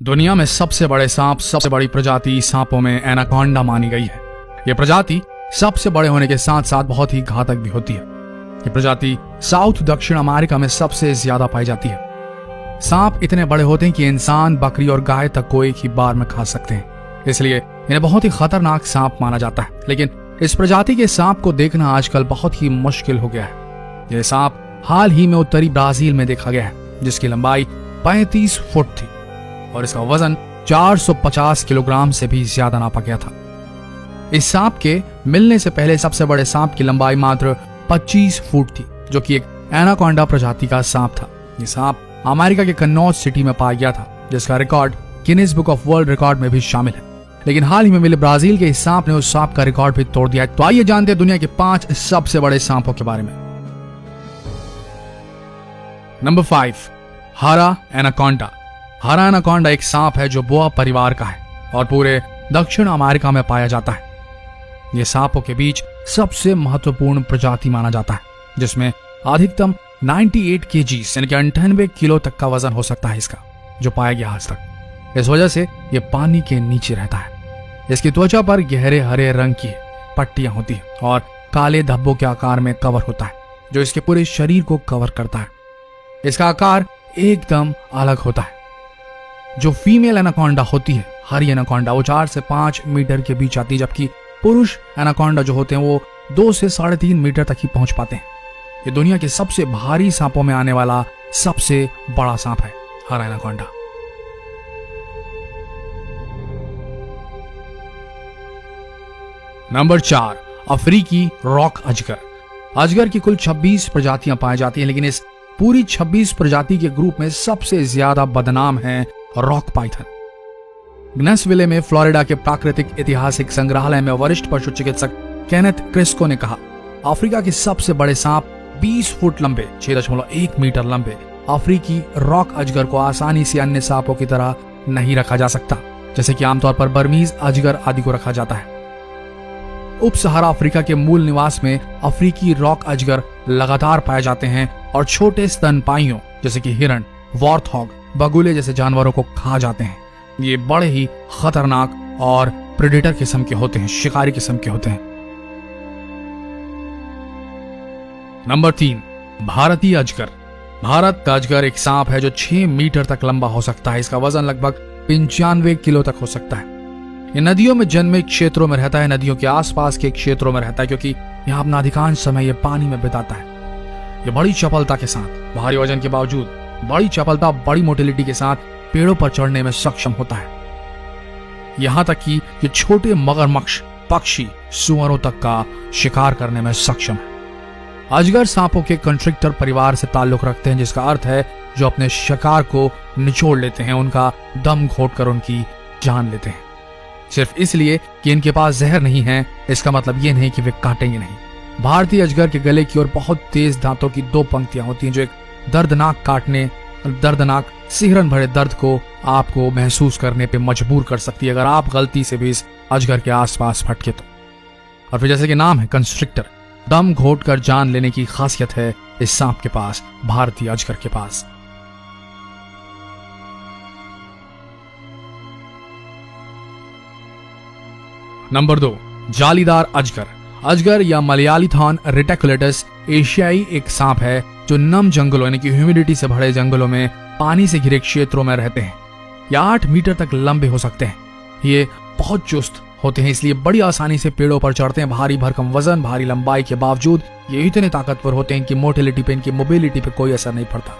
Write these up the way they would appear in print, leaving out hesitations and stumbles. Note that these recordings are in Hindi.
दुनिया में सबसे बड़े सांप, सबसे बड़ी प्रजाति सांपों में एनाकोंडा मानी गई है। यह प्रजाति सबसे बड़े होने के साथ साथ बहुत ही घातक भी होती है। यह प्रजाति साउथ दक्षिण अमेरिका में सबसे ज्यादा पाई जाती है। सांप इतने बड़े होते हैं कि इंसान, बकरी और गाय तक को एक ही बार में खा सकते हैं, इसलिए इन्हें बहुत ही खतरनाक सांप माना जाता है। लेकिन इस प्रजाति के सांप को देखना आजकल बहुत ही मुश्किल हो गया है। यह सांप हाल ही में उत्तरी ब्राजील में देखा गया है, जिसकी लंबाई 35 फुट थी और इसका वजन 450 किलोग्राम से भी ज्यादा नापा गया था। इस सांप के मिलने से पहले सबसे बड़े सांप की लंबाई मात्र 25 फुट थी, जो कि एक एनाकोंडा प्रजाति का सांप था। यह सांप अमेरिका के कन्नौज सिटी में पाया गया था, जिसका record Guinness book of world record में भी शामिल है। लेकिन हाल ही में मिले ब्राजील के इस सांप ने उस सांप का रिकॉर्ड भी तोड़ दिया है। तो आइए जानते हैं दुनिया के 5 सबसे बड़े सांपों के बारे में। नंबर 5, हरा एनाकोंडा। हरा एनाकोंडा एक सांप है जो बोआ परिवार का है और पूरे दक्षिण अमेरिका में पाया जाता है। यह सांपों के बीच सबसे महत्वपूर्ण प्रजाति माना जाता है, जिसमें अधिकतम 98 kg यानी कि 98 किलो तक का वजन हो सकता है इसका, जो पाया गया आज तक। इस वजह से यह पानी के नीचे रहता है। इसकी त्वचा पर गहरे हरे रंग की पट्टियां होती हैं और काले धब्बों के आकार में कवर होता है, जो इसके पूरे शरीर को कवर करता है। इसका आकार एकदम अलग होता है। जो फीमेल एनाकोंडा होती है, हरी एनाकोंडा, वो 4 से 5 मीटर के बीच आती है, जबकि पुरुष एनाकोंडा जो होते हैं वो 2 से 3.5 मीटर तक ही पहुंच पाते हैं। ये दुनिया के सबसे भारी सांपों में आने वाला सबसे बड़ा सांप है हरा एनाकोंडा। नंबर 4, अफ्रीकी रॉक अजगर। अजगर की कुल 26 प्रजातियां पाई जाती हैं, लेकिन इस पूरी 26 प्रजाति के ग्रुप में सबसे ज्यादा बदनाम है रॉक पाइथन। ग्नेसविले में फ्लोरिडा के प्राकृतिक ऐतिहासिक संग्रहालय में वरिष्ठ पशु चिकित्सक केनेथ क्रिस्को ने कहा, अफ्रीका के सबसे बड़े सांप 20 फुट लंबे, 6.1 मीटर लंबे अफ्रीकी रॉक अजगर को आसानी से अन्य सांपों की तरह नहीं रखा जा सकता, जैसे कि आमतौर पर बर्मीज अजगर आदि को रखा जाता है। उप सहारा अफ्रीका के मूल निवास में अफ्रीकी रॉक अजगर लगातार पाए जाते हैं और छोटे स्तनपाइयों जैसे कि हिरण, वॉर्थॉग, बगुले जैसे जानवरों को खा जाते हैं। ये बड़े ही खतरनाक और प्रेडेटर किस्म के होते हैं, शिकारी किस्म के होते हैं। नंबर 3, भारतीय अजगर। भारत का अजगर एक सांप है जो 6 मीटर तक लंबा हो सकता है। इसका वजन लगभग 95 किलो तक हो सकता है। ये नदियों में जन्मे क्षेत्रों में रहता है, नदियों के आसपास के क्षेत्रों में रहता है, क्योंकि यहाँ अपना अधिकांश समय ये पानी में बिताता है। ये बड़ी चपलता के साथ, भारी वजन के बावजूद बड़ी चपलता, बड़ी मोटिलिटी के साथ पेड़ों पर चढ़ने में सक्षम होता है। यहां तक कि ये छोटे मगरमच्छ, पक्षी, सुअरों तक का शिकार करने में सक्षम है। अजगर सांपों के कंस्ट्रिक्टर परिवार से ताल्लुक रखते हैं, जिसका अर्थ है जो अपने शिकार को निचोड़ लेते हैं, उनका दम घोटकर उनकी जान लेते हैं। सिर्फ इसलिए कि इनके पास जहर नहीं है, इसका मतलब ये नहीं कि वे काटेंगे नहीं। भारतीय अजगर के गले की ओर बहुत तेज दांतों की 2 पंक्तियां होती हैं, जो एक दर्दनाक काटने, दर्दनाक सिहरन भरे दर्द को आपको महसूस करने पे मजबूर कर सकती है अगर आप गलती से भी इस अजगर के आसपास फटके तो। और फिर जैसे कि नाम है कंस्ट्रिक्टर, दम घोटकर जान लेने की खासियत है इस सांप के पास, भारतीय अजगर के पास। नंबर 2, जालीदार अजगर। अजगर या मलयालीथॉन रेटिकुलेटस एशियाई एक सांप है जो नम जंगलों यानी कि ह्यूमिडिटी से भरे जंगलों में पानी से घिरे क्षेत्रों में रहते हैं। ये 8 मीटर तक लंबे हो सकते हैं। ये बहुत चुस्त होते हैं, इसलिए बड़ी आसानी से पेड़ों पर चढ़ते हैं। भारी भरकम वजन, भारी लंबाई के बावजूद ये इतने ताकतवर होते हैं कि मोटिलिटी पे, इनकी मोबिलिटी पे कोई असर नहीं पड़ता।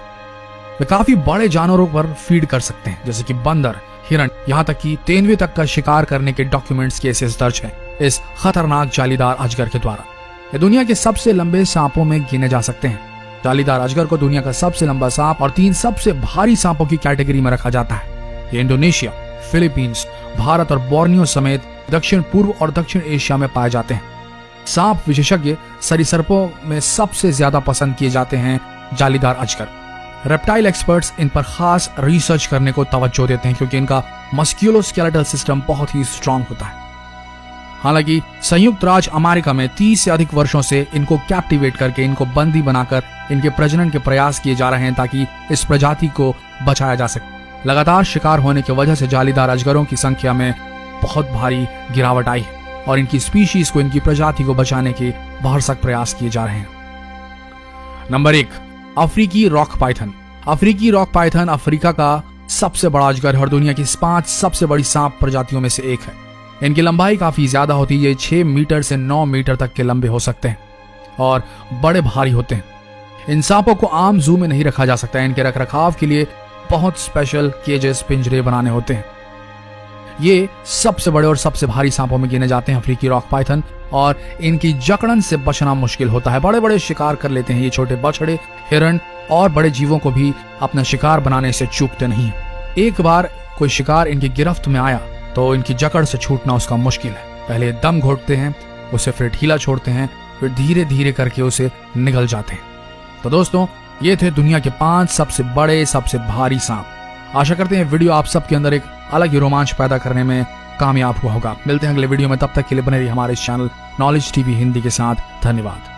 वे काफी बड़े जानवरों पर फीड कर सकते हैं, जैसे कि बंदर, हिरण, यहाँ तक कि तेंदुए तक का शिकार करने के डॉक्यूमेंट्स केसेस दर्ज हैं इस खतरनाक जालीदार अजगर के द्वारा। ये दुनिया के सबसे लंबे सांपों में गिने जा सकते हैं। जालीदार अजगर को दुनिया का सबसे लंबा सांप और 3 सबसे भारी सांपों की कैटेगरी में रखा जाता है। ये इंडोनेशिया, फिलीपींस, भारत और बोर्नियो समेत दक्षिण पूर्व और दक्षिण एशिया में पाए जाते हैं। सांप विशेषज्ञ सरीसृपों में सबसे ज्यादा पसंद किए जाते हैं जालीदार अजगर। रेप्टाइल एक्सपर्ट्स इन पर खास रिसर्च करने को तवज्जो देते हैं, क्योंकि इनका मस्क्यूलोस्केलेटल सिस्टम बहुत ही स्ट्रांग होता है। हालांकि संयुक्त राज्य अमेरिका में 30 से अधिक वर्षों से इनको कैप्टिवेट करके, इनको बंदी बनाकर इनके प्रजनन के प्रयास किए जा रहे हैं ताकि इस प्रजाति को बचाया जा सके। लगातार शिकार होने की वजह से जालीदार अजगरों की संख्या में बहुत भारी गिरावट आई है और इनकी स्पीशीज को, इनकी प्रजाति को बचाने के भरसक प्रयास किए जा रहे हैं। नंबर 1, अफ्रीकी रॉक पाइथन। अफ्रीकी रॉक पाइथन अफ्रीका का सबसे बड़ा अजगर और दुनिया की 5 सबसे बड़ी सांप प्रजातियों में से एक है। इनकी लंबाई काफी ज्यादा होती है, ये 6 मीटर से 9 मीटर तक के लंबे हो सकते हैं और बड़े भारी होते हैं। इन सांपों को आम जू में नहीं रखा जा सकता है, इनके रखरखाव के लिए बहुत स्पेशल केजेस, पिंजरे बनाने होते हैं। ये सबसे बड़े और सबसे भारी सांपों में गिने जाते हैं अफ्रीकी रॉक पाइथन, और इनकी जकड़न से बचना मुश्किल होता है। बड़े बड़े शिकार कर लेते हैं ये, छोटे बछड़े, हिरण और बड़े जीवों को भी अपना शिकार बनाने से चूकते नहीं। एक बार कोई शिकार इनकी गिरफ्त में आया तो इनकी जकड़ से छूटना उसका मुश्किल है। पहले दम घोटते हैं, उसे फिर ढीला छोड़ते हैं, फिर धीरे धीरे करके उसे निगल जाते हैं। तो दोस्तों, ये थे दुनिया के 5 सबसे बड़े, सबसे भारी सांप। आशा करते हैं वीडियो आप सबके अंदर एक अलग ही रोमांच पैदा करने में कामयाब हुआ होगा। मिलते हैं अगले वीडियो में, तब तक के लिए बने रहिए हमारे इस चैनल नॉलेज टीवी हिंदी के साथ। धन्यवाद।